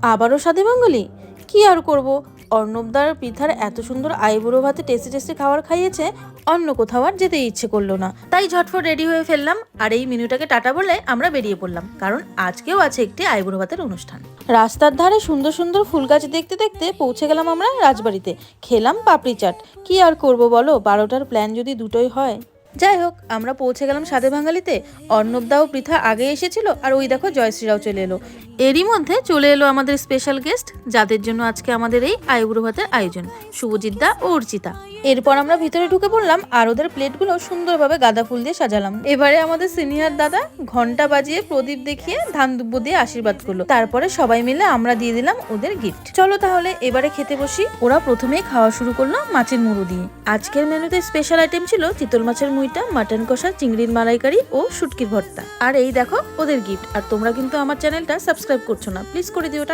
আবারও স্বাদে বাঙালি? কি আর করব, অর্ণবদার পৃথার এত সুন্দর আইবুড়ো ভাতে টেস্টি টেস্টি খাবার খাইয়েছে, অন্য কোথাও আর যেতে ইচ্ছে করলো না। তাই ঝটফট রেডি হয়ে ফেললাম আর এই মেনুটাকে টাটা বলে আমরা বেরিয়ে পড়লাম, কারণ আজকেও আছে একটি আইবুড়ো ভাতের অনুষ্ঠান। রাস্তার ধারে সুন্দর সুন্দর ফুল গাছ দেখতে দেখতে পৌঁছে গেলাম আমরা রাজবাড়িতে। খেলাম পাপড়ি চাট। কি আর করব বলো, 12টার প্ল্যান যদি দুটোই হয়। যাই হোক, আমরা পৌঁছে গেলাম স্বাদে বাঙালিতে। অর্ণবদাও পৃথা আগে এসেছিল আর ওই দেখো জয়শ্রীরাও চলে এলো। এরই মধ্যে চলে এলো আমাদের স্পেশাল গেস্ট, যাদের জন্য আজকে আমাদের এই আইবুড়ো ভাতের আয়োজন, শুভজিৎ দা ও অর্চিতা। এরপর আমরা ভিতরে ঢুকে পড়লাম আর ওদের প্লেটগুলো সুন্দরভাবে গাঁদা ফুল দিয়ে সাজালাম। এবারে আমাদের সিনিয়র দাদা ঘন্টা বাজিয়ে প্রদীপ দেখিয়ে ধান দুব্য দিয়ে আশীর্বাদ করলো। তারপরে সবাই মিলে আমরা দিয়ে দিলাম ওদের গিফট। চলো তাহলে এবারে খেতে বসি। ওরা প্রথমেই খাওয়া শুরু করলো মাছের মুড়ো দিয়ে। আজকের মেনুতে স্পেশাল আইটেম ছিল চিতল মাছের মুইটা, মাটন কষা, চিংড়ির মালাইকারি ও শুটকির ভর্তা। আর এই দেখো ওদের গিফট। আর তোমরা কিন্তু আমার চ্যানেলটা সাবস্ক্রাইব করছো না, প্লিজ করে দিও।